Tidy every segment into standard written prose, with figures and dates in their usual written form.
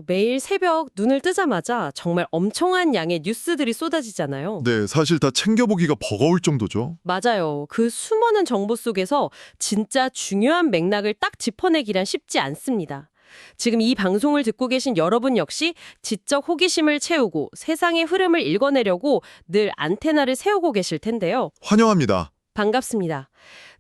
매일 새벽 눈을 뜨자마자 정말 엄청난 양의 뉴스들이 쏟아지잖아요. 네, 사실 다 챙겨보기가 버거울 정도죠. 맞아요. 그 수많은 정보 속에서 진짜 중요한 맥락을 딱 짚어내기란 쉽지 않습니다. 지금 이 방송을 듣고 계신 여러분 역시 지적 호기심을 채우고 세상의 흐름을 읽어내려고 늘 안테나를 세우고 계실 텐데요. 환영합니다. 반갑습니다.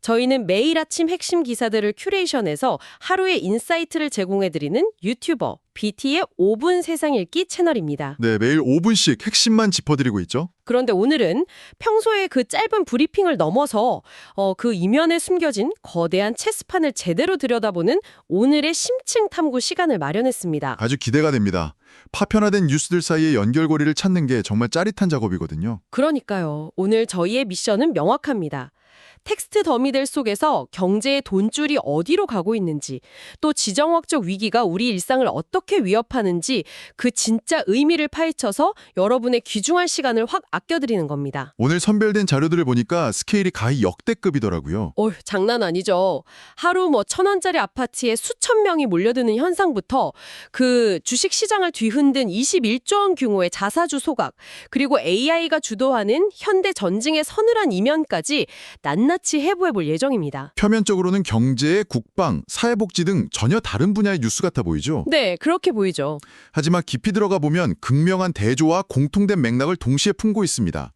저희는 매일 아침 핵심 기사들을 큐레이션해서 하루의 인사이트를 제공해드리는 유튜버 BT의 5분 세상 읽기 채널입니다. 네, 매일 5분씩 핵심만 짚어드리고 있죠. 그런데 오늘은 평소에 그 짧은 브리핑을 넘어서 그 이면에 숨겨진 거대한 체스판을 제대로 들여다보는 오늘의 심층 탐구 시간을 마련했습니다. 아주 기대가 됩니다. 파편화된 뉴스들 사이의 연결고리를 찾는 게 정말 짜릿한 작업이거든요. 그러니까요. 오늘 저희의 미션은 명확합니다. 텍스트 더미들 속에서 경제의 돈줄이 어디로 가고 있는지, 또 지정학적 위기가 우리 일상을 어떻게 위협하는지 그 진짜 의미를 파헤쳐서 여러분의 귀중한 시간을 확 아껴드리는 겁니다. 오늘 선별된 자료들을 보니까 스케일이 가히 역대급이더라고요. 장난 아니죠. 하루 1,000원짜리 아파트에 수천 명이 몰려드는 현상부터 그 주식시장을 뒤흔든 21조 원 규모의 자사주 소각, 그리고 AI가 주도하는 현대 전쟁의 서늘한 이면까지 낱낱이 해부해볼 예정입니다. 표면적으로는 경제, 국방, 사회복지 등 전혀 다른 분야의 뉴스 같아 보이죠? 네, 그렇게 보이죠. 하지만 깊이 들어가 보면 극명한 대조와 공통된 맥락을 동시에 품고 있습니다.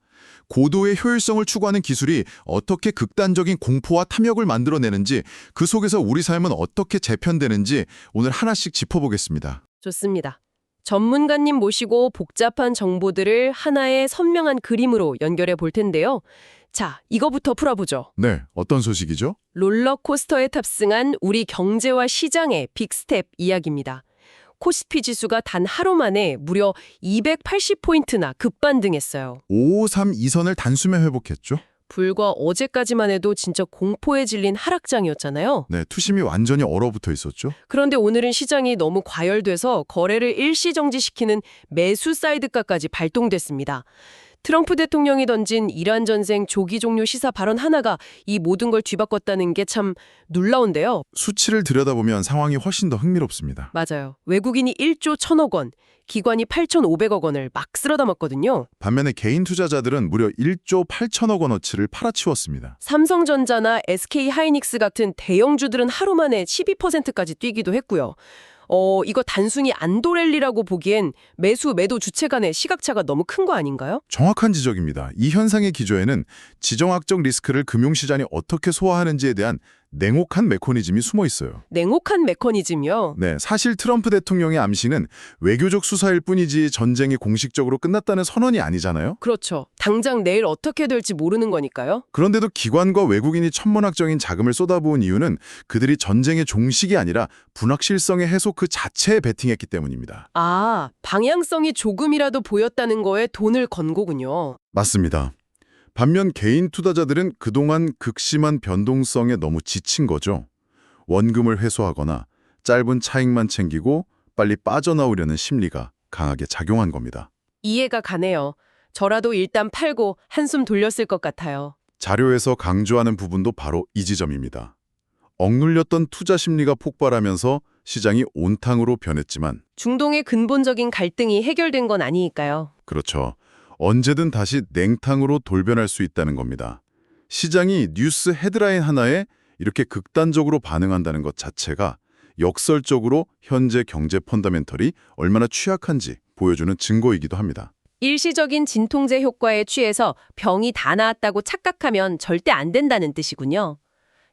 고도의 효율성을 추구하는 기술이 어떻게 극단적인 공포와 탐욕을 만들어내는지, 그 속에서 우리 삶은 어떻게 재편되는지 오늘 하나씩 짚어보겠습니다. 좋습니다. 전문가님 모시고 복잡한 정보들을 하나의 선명한 그림으로 연결해 볼 텐데요. 자, 이거부터 풀어보죠. 네, 어떤 소식이죠? 롤러코스터에 탑승한 우리 경제와 시장의 빅스텝 이야기입니다. 코스피 지수가 단 하루 만에 무려 280포인트나 급반등했어요. 5532선을 단숨에 회복했죠? 불과 어제까지만 해도 진짜 공포에 질린 하락장이었잖아요. 네, 투심이 완전히 얼어붙어 있었죠? 그런데 오늘은 시장이 너무 과열돼서 거래를 일시 정지시키는 매수 사이드가까지 발동됐습니다. 트럼프 대통령이 던진 이란 전쟁 조기 종료 시사 발언 하나가 이 모든 걸 뒤바꿨다는 게 참 놀라운데요. 수치를 들여다보면 상황이 훨씬 더 흥미롭습니다. 맞아요. 외국인이 1조 1,000억 원, 기관이 8,500억 원을 막 쓸어 담았거든요. 반면에 개인 투자자들은 무려 1조 8천억 원어치를 팔아치웠습니다. 삼성전자나 SK하이닉스 같은 대형주들은 하루 만에 12%까지 뛰기도 했고요. 이거 단순히 안도랠리라고 보기엔 매수, 매도 주체 간의 시각차가 너무 큰 거 아닌가요? 정확한 지적입니다. 이 현상의 기조에는 지정학적 리스크를 금융시장이 어떻게 소화하는지에 대한 냉혹한 메커니즘이 숨어 있어요. 냉혹한 메커니즘이요? 네, 사실 트럼프 대통령의 암시는 외교적 수사일 뿐이지 전쟁이 공식적으로 끝났다는 선언이 아니잖아요. 그렇죠. 당장 내일 어떻게 될지 모르는 거니까요. 그런데도 기관과 외국인이 천문학적인 자금을 쏟아부은 이유는 그들이 전쟁의 종식이 아니라 불확실성의 해소 그 자체에 베팅했기 때문입니다. 아, 방향성이 조금이라도 보였다는 거에 돈을 건 거군요. 맞습니다. 반면 개인 투자자들은 그동안 극심한 변동성에 너무 지친 거죠. 원금을 회수하거나 짧은 차익만 챙기고 빨리 빠져나오려는 심리가 강하게 작용한 겁니다. 이해가 가네요. 저라도 일단 팔고 한숨 돌렸을 것 같아요. 자료에서 강조하는 부분도 바로 이 지점입니다. 억눌렸던 투자 심리가 폭발하면서 시장이 온탕으로 변했지만 중동의 근본적인 갈등이 해결된 건 아니니까요. 그렇죠. 언제든 다시 냉탕으로 돌변할 수 있다는 겁니다. 시장이 뉴스 헤드라인 하나에 이렇게 극단적으로 반응한다는 것 자체가 역설적으로 현재 경제 펀더멘털이 얼마나 취약한지 보여주는 증거이기도 합니다. 일시적인 진통제 효과에 취해서 병이 다 나았다고 착각하면 절대 안 된다는 뜻이군요.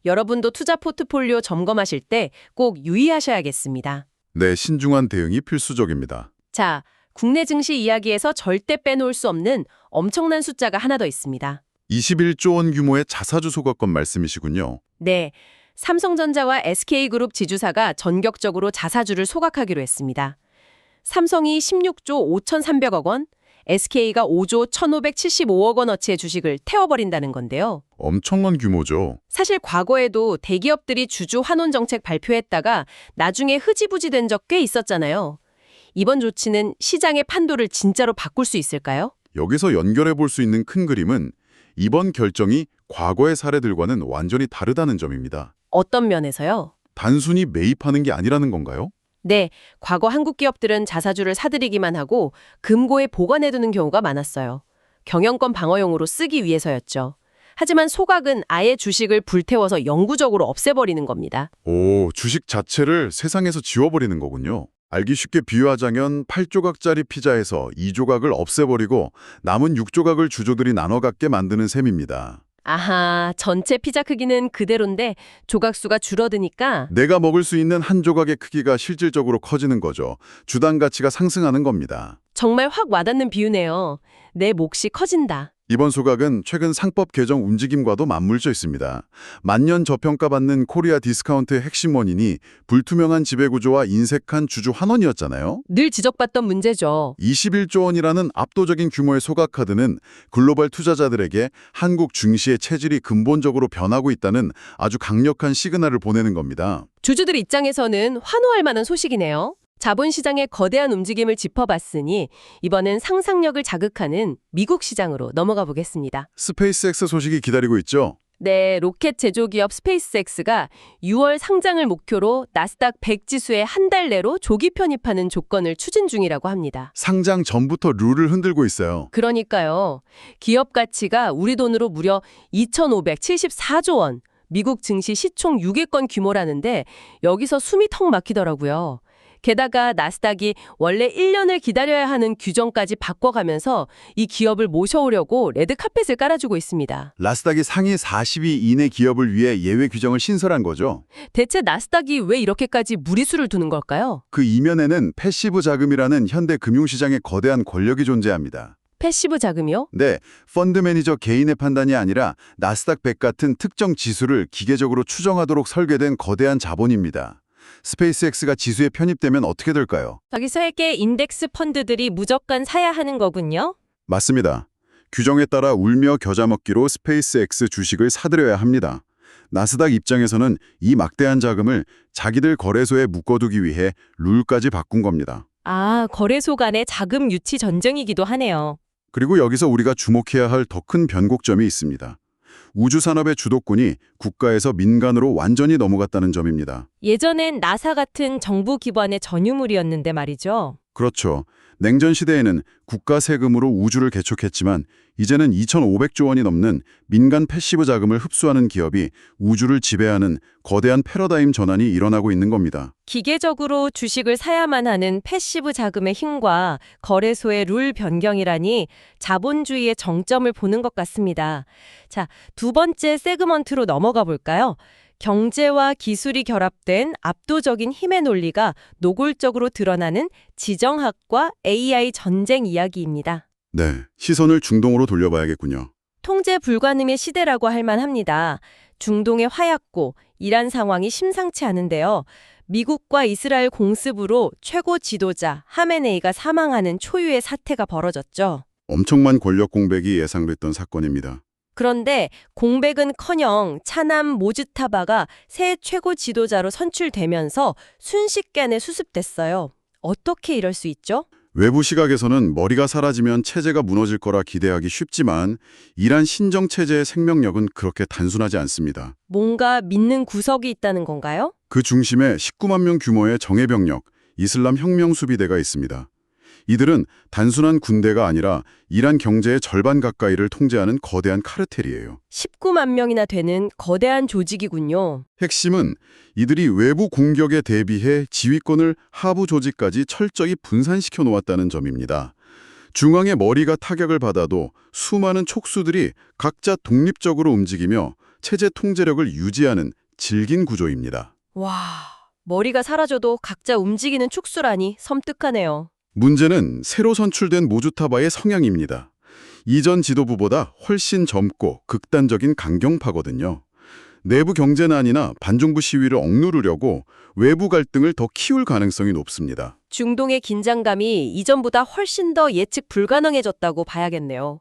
여러분도 투자 포트폴리오 점검하실 때 꼭 유의하셔야겠습니다. 네, 신중한 대응이 필수적입니다. 자, 국내 증시 이야기에서 절대 빼놓을 수 없는 엄청난 숫자가 하나 더 있습니다. 21조 원 규모의 자사주 소각권 말씀이시군요. 네, 삼성전자와 SK그룹 지주사가 전격적으로 자사주를 소각하기로 했습니다. 삼성이 16조 5,300억 원, SK가 5조 1,575억 원어치의 주식을 태워버린다는 건데요. 엄청난 규모죠. 사실 과거에도 대기업들이 주주 환원 정책 발표했다가 나중에 흐지부지 된 적 꽤 있었잖아요. 이번 조치는 시장의 판도를 진짜로 바꿀 수 있을까요? 여기서 연결해 볼 수 있는 큰 그림은 이번 결정이 과거의 사례들과는 완전히 다르다는 점입니다. 어떤 면에서요? 단순히 매입하는 게 아니라는 건가요? 네, 과거 한국 기업들은 자사주를 사들이기만 하고 금고에 보관해두는 경우가 많았어요. 경영권 방어용으로 쓰기 위해서였죠. 하지만 소각은 아예 주식을 불태워서 영구적으로 없애버리는 겁니다. 오, 주식 자체를 세상에서 지워버리는 거군요. 알기 쉽게 비유하자면 8조각짜리 피자에서 2조각을 없애버리고 남은 6조각을 주주들이 나눠 갖게 만드는 셈입니다. 아하, 전체 피자 크기는 그대로인데 조각수가 줄어드니까 내가 먹을 수 있는 한 조각의 크기가 실질적으로 커지는 거죠. 주당 가치가 상승하는 겁니다. 정말 확 와닿는 비유네요. 내 몫이 커진다. 이번 소각은 최근 상법 개정 움직임과도 맞물려 있습니다. 만년 저평가받는 코리아 디스카운트의 핵심 원인이 불투명한 지배구조와 인색한 주주 환원이었잖아요. 늘 지적받던 문제죠. 21조 원이라는 압도적인 규모의 소각 카드는 글로벌 투자자들에게 한국 증시의 체질이 근본적으로 변하고 있다는 아주 강력한 시그널을 보내는 겁니다. 주주들 입장에서는 환호할 만한 소식이네요. 자본시장의 거대한 움직임을 짚어봤으니 이번엔 상상력을 자극하는 미국 시장으로 넘어가 보겠습니다. 스페이스X 소식이 기다리고 있죠? 네, 로켓 제조기업 스페이스X가 6월 상장을 목표로 나스닥 100 지수에 한 달 내로 조기 편입하는 조건을 추진 중이라고 합니다. 상장 전부터 룰을 흔들고 있어요. 그러니까요. 기업 가치가 우리 돈으로 무려 2,574조 원, 미국 증시 시총 6위권 규모라는데 여기서 숨이 턱 막히더라고요. 게다가 나스닥이 원래 1년을 기다려야 하는 규정까지 바꿔가면서 이 기업을 모셔오려고 레드카펫을 깔아주고 있습니다. 나스닥이 상위 40위 이내 기업을 위해 예외 규정을 신설한 거죠. 대체 나스닥이 왜 이렇게까지 무리수를 두는 걸까요? 그 이면에는 패시브 자금이라는 현대 금융시장의 거대한 권력이 존재합니다. 패시브 자금이요? 네, 펀드 매니저 개인의 판단이 아니라 나스닥 100 같은 특정 지수를 기계적으로 추정하도록 설계된 거대한 자본입니다. 스페이스X가 지수에 편입되면 어떻게 될까요? 저기 세계 인덱스 펀드들이 무조건 사야 하는 거군요. 맞습니다. 규정에 따라 울며 겨자 먹기로 스페이스X 주식을 사들여야 합니다. 나스닥 입장에서는 이 막대한 자금을 자기들 거래소에 묶어두기 위해 룰까지 바꾼 겁니다. 아, 거래소 간의 자금 유치 전쟁이기도 하네요. 그리고 여기서 우리가 주목해야 할 더 큰 변곡점이 있습니다. 우주산업의 주도권이 국가에서 민간으로 완전히 넘어갔다는 점입니다. 예전엔 나사 같은 정부 기관의 전유물이었는데 말이죠. 그렇죠. 냉전 시대에는 국가 세금으로 우주를 개척했지만 이제는 2,500조 원이 넘는 민간 패시브 자금을 흡수하는 기업이 우주를 지배하는 거대한 패러다임 전환이 일어나고 있는 겁니다. 기계적으로 주식을 사야만 하는 패시브 자금의 힘과 거래소의 룰 변경이라니 자본주의의 정점을 보는 것 같습니다. 자, 두 번째 세그먼트로 넘어가 볼까요? 경제와 기술이 결합된 압도적인 힘의 논리가 노골적으로 드러나는 지정학과 AI 전쟁 이야기입니다. 네, 시선을 중동으로 돌려봐야겠군요. 통제 불가능의 시대라고 할 만합니다. 중동의 화약고, 이란 상황이 심상치 않은데요. 미국과 이스라엘 공습으로 최고 지도자 하메네이가 사망하는 초유의 사태가 벌어졌죠. 엄청난 권력 공백이 예상됐던 사건입니다. 그런데 공백은커녕 차남 모즈타바가 새 최고 지도자로 선출되면서 순식간에 수습됐어요. 어떻게 이럴 수 있죠? 외부 시각에서는 머리가 사라지면 체제가 무너질 거라 기대하기 쉽지만 이란 신정 체제의 생명력은 그렇게 단순하지 않습니다. 뭔가 믿는 구석이 있다는 건가요? 그 중심에 19만 명 규모의 정예병력, 이슬람 혁명수비대가 있습니다. 이들은 단순한 군대가 아니라 이란 경제의 절반 가까이를 통제하는 거대한 카르텔이에요. 19만 명이나 되는 거대한 조직이군요. 핵심은 이들이 외부 공격에 대비해 지휘권을 하부 조직까지 철저히 분산시켜 놓았다는 점입니다. 중앙의 머리가 타격을 받아도 수많은 촉수들이 각자 독립적으로 움직이며 체제 통제력을 유지하는 질긴 구조입니다. 와, 머리가 사라져도 각자 움직이는 축수라니 섬뜩하네요. 문제는 새로 선출된 모주타바의 성향입니다. 이전 지도부보다 훨씬 젊고 극단적인 강경파거든요. 내부 경제난이나 반정부 시위를 억누르려고 외부 갈등을 더 키울 가능성이 높습니다. 중동의 긴장감이 이전보다 훨씬 더 예측 불가능해졌다고 봐야겠네요.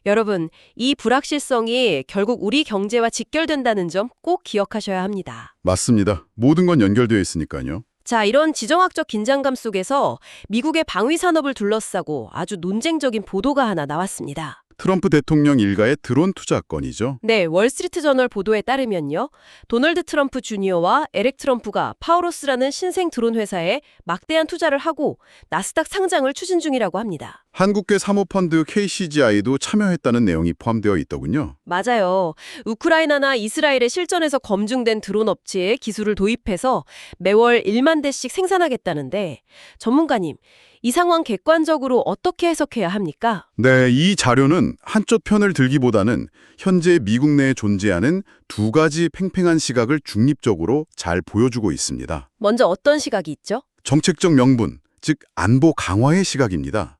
여러분, 이 불확실성이 결국 우리 경제와 직결된다는 점 꼭 기억하셔야 합니다. 맞습니다. 모든 건 연결되어 있으니까요. 자, 이런 지정학적 긴장감 속에서 미국의 방위 산업을 둘러싸고 아주 논쟁적인 보도가 하나 나왔습니다. 트럼프 대통령 일가의 드론 투자 건이죠. 네, 월스트리트 저널 보도에 따르면요. 도널드 트럼프 주니어와 에렉 트럼프가 파우로스라는 신생 드론 회사에 막대한 투자를 하고 나스닥 상장을 추진 중이라고 합니다. 한국계 사모펀드 KCGI도 참여했다는 내용이 포함되어 있더군요. 맞아요. 우크라이나나 이스라엘의 실전에서 검증된 드론 업체에 기술을 도입해서 매월 1만 대씩 생산하겠다는데 전문가님, 이 상황 객관적으로 어떻게 해석해야 합니까? 네, 이 자료는 한쪽 편을 들기보다는 현재 미국 내에 존재하는 두 가지 팽팽한 시각을 중립적으로 잘 보여주고 있습니다. 먼저 어떤 시각이 있죠? 정책적 명분, 즉 안보 강화의 시각입니다.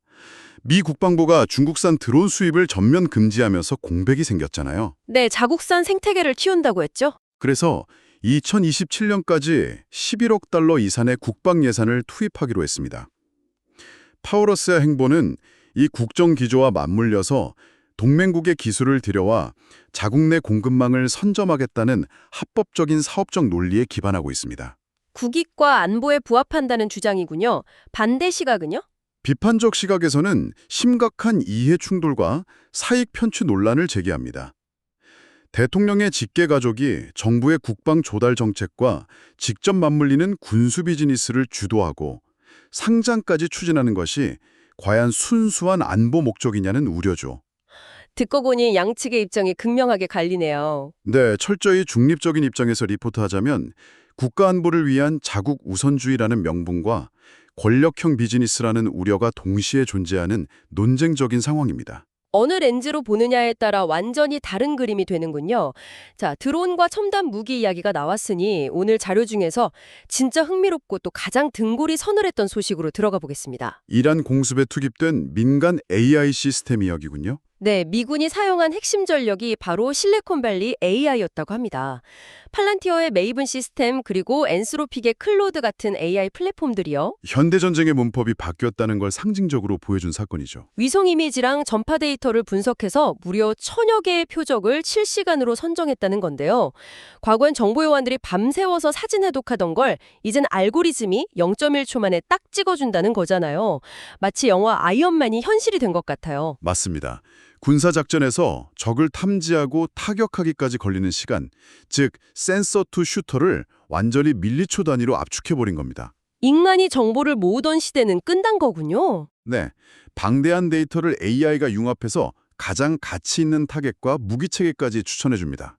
미 국방부가 중국산 드론 수입을 전면 금지하면서 공백이 생겼잖아요. 네, 자국산 생태계를 키운다고 했죠? 그래서 2027년까지 11억 달러 이상의 국방 예산을 투입하기로 했습니다. 파우러스의 행보는 이 국정 기조와 맞물려서 동맹국의 기술을 들여와 자국 내 공급망을 선점하겠다는 합법적인 사업적 논리에 기반하고 있습니다. 국익과 안보에 부합한다는 주장이군요. 반대 시각은요? 비판적 시각에서는 심각한 이해 충돌과 사익 편취 논란을 제기합니다. 대통령의 직계 가족이 정부의 국방 조달 정책과 직접 맞물리는 군수 비즈니스를 주도하고 상장까지 추진하는 것이 과연 순수한 안보 목적이냐는 우려죠. 듣고 보니 양측의 입장이 극명하게 갈리네요. 네, 철저히 중립적인 입장에서 리포트하자면 국가 안보를 위한 자국 우선주의라는 명분과 권력형 비즈니스라는 우려가 동시에 존재하는 논쟁적인 상황입니다. 어느 렌즈로 보느냐에 따라 완전히 다른 그림이 되는군요. 자, 드론과 첨단 무기 이야기가 나왔으니 오늘 자료 중에서 진짜 흥미롭고 또 가장 등골이 서늘했던 소식으로 들어가 보겠습니다. 이란 공습에 투입된 민간 AI 시스템 이야기군요. 네, 미군이 사용한 핵심 전력이 바로 실리콘밸리 AI였다고 합니다. 팔란티어의 메이븐 시스템 그리고 엔스로픽의 클로드 같은 AI 플랫폼들이요. 현대전쟁의 문법이 바뀌었다는 걸 상징적으로 보여준 사건이죠. 위성 이미지랑 전파 데이터를 분석해서 무려 1000여 개의 표적을 실시간으로 선정했다는 건데요. 과거엔 정보요원들이 밤새워서 사진 해독하던 걸 이젠 알고리즘이 0.1초 만에 딱 찍어준다는 거잖아요. 마치 영화 아이언맨이 현실이 된 것 같아요. 맞습니다. 군사작전에서 적을 탐지하고 타격하기까지 걸리는 시간, 즉 센서 투 슈터를 완전히 밀리초 단위로 압축해버린 겁니다. 인간이 정보를 모으던 시대는 끝난 거군요. 네, 방대한 데이터를 AI가 융합해서 가장 가치 있는 타겟과 무기체계까지 추천해줍니다.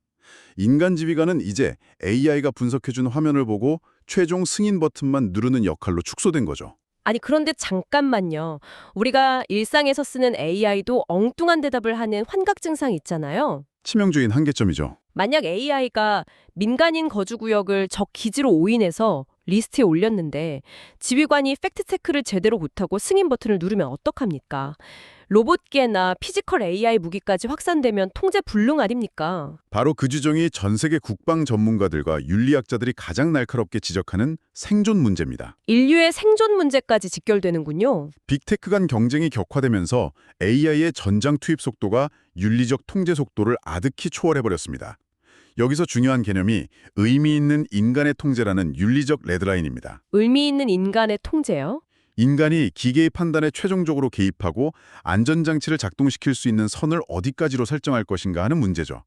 인간 지휘관은 이제 AI가 분석해준 화면을 보고 최종 승인 버튼만 누르는 역할로 축소된 거죠. 아니 그런데 잠깐만요. 우리가 일상에서 쓰는 AI도 엉뚱한 대답을 하는 환각 증상 있잖아요. 치명적인 한계점이죠. 만약 AI가 민간인 거주구역을 적 기지로 오인해서 리스트에 올렸는데 지휘관이 팩트체크를 제대로 못하고 승인 버튼을 누르면 어떡합니까? 로봇계나 피지컬 AI 무기까지 확산되면 통제 불능 아닙니까? 바로 그 지점이 전 세계 국방 전문가들과 윤리학자들이 가장 날카롭게 지적하는 생존 문제입니다. 인류의 생존 문제까지 직결되는군요. 빅테크 간 경쟁이 격화되면서 AI의 전장 투입 속도가 윤리적 통제 속도를 아득히 초월해버렸습니다. 여기서 중요한 개념이 의미 있는 인간의 통제라는 윤리적 레드라인입니다. 의미 있는 인간의 통제요? 인간이 기계의 판단에 최종적으로 개입하고 안전장치를 작동시킬 수 있는 선을 어디까지로 설정할 것인가 하는 문제죠.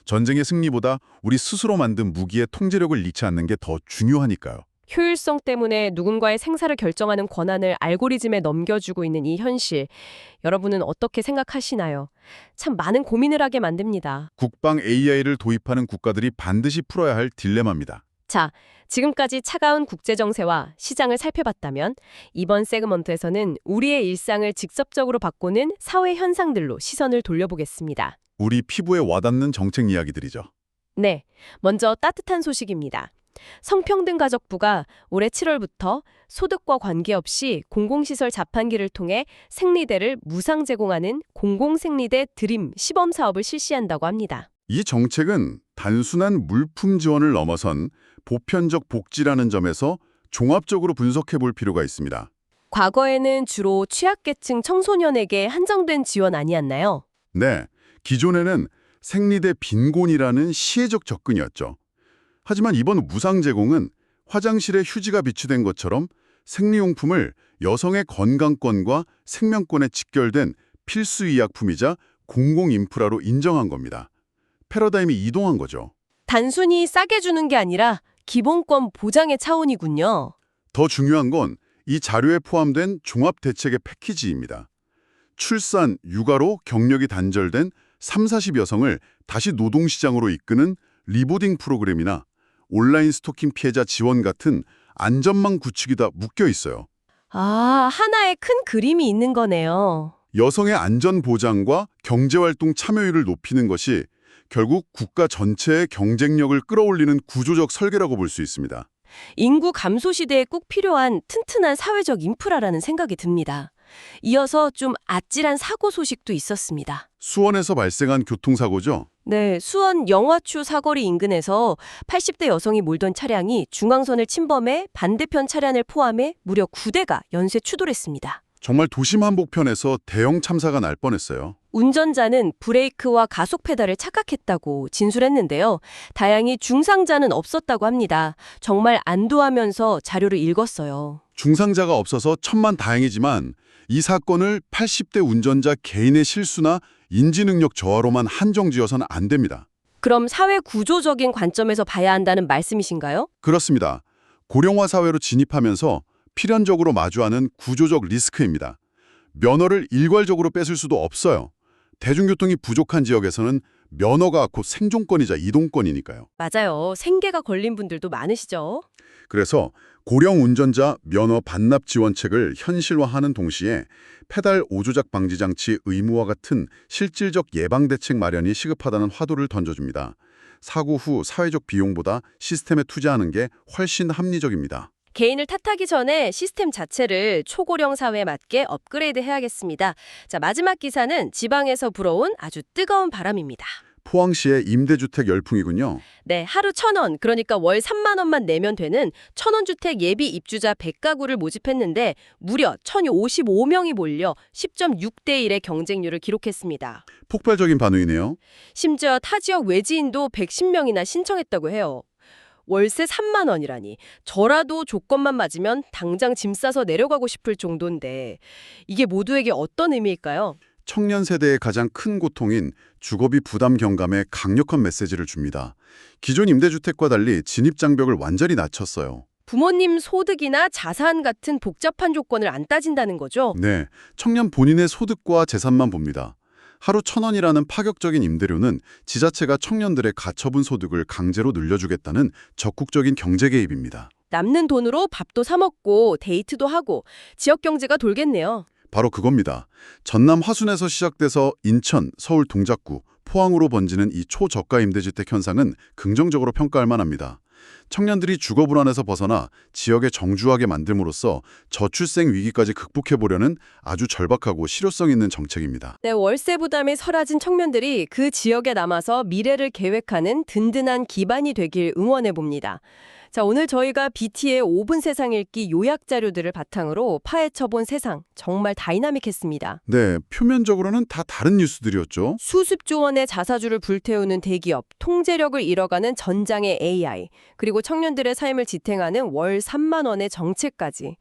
전쟁의 승리보다 우리 스스로 만든 무기의 통제력을 잃지 않는 게 더 중요하니까요. 효율성 때문에 누군가의 생사를 결정하는 권한을 알고리즘에 넘겨주고 있는 이 현실. 여러분은 어떻게 생각하시나요? 참 많은 고민을 하게 만듭니다. 국방 AI를 도입하는 국가들이 반드시 풀어야 할 딜레마입니다. 자, 지금까지 차가운 국제정세와 시장을 살펴봤다면 이번 세그먼트에서는 우리의 일상을 직접적으로 바꾸는 사회 현상들로 시선을 돌려보겠습니다. 우리 피부에 와닿는 정책 이야기들이죠. 네, 먼저 따뜻한 소식입니다. 성평등가족부가 올해 7월부터 소득과 관계없이 공공시설 자판기를 통해 생리대를 무상 제공하는 공공생리대 드림 시범 사업을 실시한다고 합니다. 이 정책은 단순한 물품 지원을 넘어선 보편적 복지라는 점에서 종합적으로 분석해 볼 필요가 있습니다. 과거에는 주로 취약계층 청소년에게 한정된 지원 아니었나요? 네, 기존에는 생리대 빈곤이라는 시혜적 접근이었죠. 하지만 이번 무상 제공은 화장실에 휴지가 비치된 것처럼 생리용품을 여성의 건강권과 생명권에 직결된 필수 의약품이자 공공 인프라로 인정한 겁니다. 패러다임이 이동한 거죠. 단순히 싸게 주는 게 아니라 기본권 보장의 차원이군요. 더 중요한 건 이 자료에 포함된 종합 대책의 패키지입니다. 출산, 육아로 경력이 단절된 30, 40 여성을 다시 노동시장으로 이끄는 리보딩 프로그램이나 온라인 스토킹 피해자 지원 같은 안전망 구축이 다 묶여 있어요. 아, 하나의 큰 그림이 있는 거네요. 여성의 안전 보장과 경제활동 참여율을 높이는 것이 결국 국가 전체의 경쟁력을 끌어올리는 구조적 설계라고 볼 수 있습니다. 인구 감소 시대에 꼭 필요한 튼튼한 사회적 인프라라는 생각이 듭니다. 이어서 좀 아찔한 사고 소식도 있었습니다. 수원에서 발생한 교통사고죠. 네, 수원 영화추 사거리 인근에서 80대 여성이 몰던 차량이 중앙선을 침범해 반대편 차량을 포함해 무려 9대가 연쇄 추돌했습니다. 정말 도심 한복편에서 대형 참사가 날 뻔했어요. 운전자는 브레이크와 가속 페달을 착각했다고 진술했는데요. 다행히 중상자는 없었다고 합니다. 정말 안도하면서 자료를 읽었어요. 중상자가 없어서 천만다행이지만 이 사건을 80대 운전자 개인의 실수나 인지능력 저하로만 한정지어서는 안 됩니다. 그럼 사회 구조적인 관점에서 봐야 한다는 말씀이신가요? 그렇습니다. 고령화 사회로 진입하면서 필연적으로 마주하는 구조적 리스크입니다. 면허를 일괄적으로 뺏을 수도 없어요. 대중교통이 부족한 지역에서는 면허가 곧 생존권이자 이동권이니까요. 맞아요. 생계가 걸린 분들도 많으시죠? 그래서 고령 운전자 면허 반납 지원책을 현실화하는 동시에 페달 오조작 방지 장치 의무화 같은 실질적 예방 대책 마련이 시급하다는 화두를 던져줍니다. 사고 후 사회적 비용보다 시스템에 투자하는 게 훨씬 합리적입니다. 개인을 탓하기 전에 시스템 자체를 초고령 사회에 맞게 업그레이드 해야겠습니다. 자, 마지막 기사는 지방에서 불어온 아주 뜨거운 바람입니다. 포항시의 임대주택 열풍이군요. 네, 하루 1,000원, 그러니까 월 3만 원만 내면 되는 1,000원 주택 예비 입주자 100가구를 모집했는데 무려 1,055명이 몰려 10.6대 1의 경쟁률을 기록했습니다. 폭발적인 반응이네요. 심지어 타 지역 외지인도 110명이나 신청했다고 해요. 월세 3만 원이라니. 저라도 조건만 맞으면 당장 짐 싸서 내려가고 싶을 정도인데 이게 모두에게 어떤 의미일까요? 청년 세대의 가장 큰 고통인 주거비 부담 경감에 강력한 메시지를 줍니다. 기존 임대주택과 달리 진입장벽을 완전히 낮췄어요. 부모님 소득이나 자산 같은 복잡한 조건을 안 따진다는 거죠? 네, 청년 본인의 소득과 재산만 봅니다. 하루 1,000원이라는 파격적인 임대료는 지자체가 청년들의 가처분 소득을 강제로 늘려주겠다는 적극적인 경제 개입입니다. 남는 돈으로 밥도 사 먹고 데이트도 하고 지역 경제가 돌겠네요. 바로 그겁니다. 전남 화순에서 시작돼서 인천, 서울 동작구, 포항으로 번지는 이 초저가 임대주택 현상은 긍정적으로 평가할 만합니다. 청년들이 주거 불안에서 벗어나 지역에 정주하게 만듦으로써 저출생 위기까지 극복해보려는 아주 절박하고 실효성 있는 정책입니다. 네, 월세 부담이 사라진 청년들이 그 지역에 남아서 미래를 계획하는 든든한 기반이 되길 응원해 봅니다. 자, 오늘 저희가 BT의 5분 세상 읽기 요약 자료들을 바탕으로 파헤쳐본 세상, 정말 다이나믹했습니다. 네, 표면적으로는 다 다른 뉴스들이었죠. 수십조 원의 자사주를 불태우는 대기업, 통제력을 잃어가는 전장의 AI, 그리고 청년들의 삶을 지탱하는 월 3만 원의 정책까지.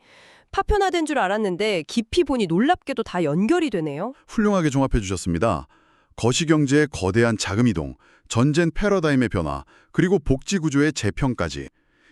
파편화된 줄 알았는데 깊이 보니 놀랍게도 다 연결이 되네요. 훌륭하게 종합해 주셨습니다. 거시경제의 거대한 자금 이동, 전쟁 패러다임의 변화, 그리고 복지 구조의 재편까지.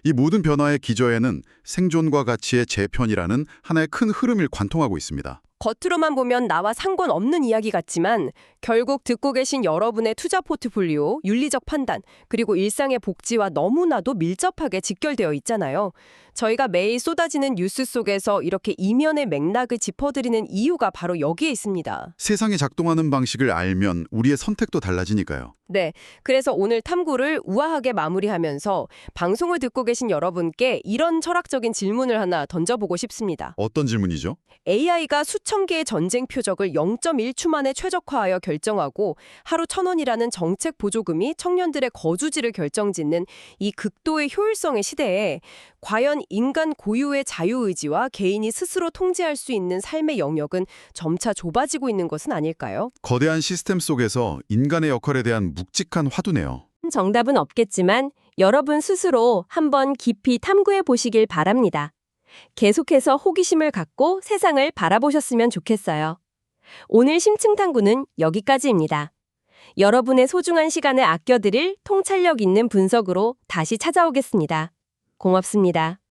이 모든 변화의 기저에는 생존과 가치의 재편이라는 하나의 큰 흐름을 관통하고 있습니다. 겉으로만 보면 나와 상관없는 이야기 같지만 결국 듣고 계신 여러분의 투자 포트폴리오, 윤리적 판단, 그리고 일상의 복지와 너무나도 밀접하게 직결되어 있잖아요. 저희가 매일 쏟아지는 뉴스 속에서 이렇게 이면의 맥락을 짚어드리는 이유가 바로 여기에 있습니다. 세상이 작동하는 방식을 알면 우리의 선택도 달라지니까요. 네, 그래서 오늘 탐구를 우아하게 마무리하면서 방송을 듣고 계신 여러분께 이런 철학적인 질문을 하나 던져보고 싶습니다. 어떤 질문이죠? AI가 수천 개의 전쟁 표적을 0.1초 만에 최적화하여 결정하고 하루 1,000원이라는 정책 보조금이 청년들의 거주지를 결정짓는 이 극도의 효율성의 시대에 과연 인간 고유의 자유의지와 개인이 스스로 통제할 수 있는 삶의 영역은 점차 좁아지고 있는 것은 아닐까요? 거대한 시스템 속에서 인간의 역할에 대한 묵직한 화두네요. 정답은 없겠지만 여러분 스스로 한번 깊이 탐구해 보시길 바랍니다. 계속해서 호기심을 갖고 세상을 바라보셨으면 좋겠어요. 오늘 심층탐구는 여기까지입니다. 여러분의 소중한 시간을 아껴드릴 통찰력 있는 분석으로 다시 찾아오겠습니다. 고맙습니다.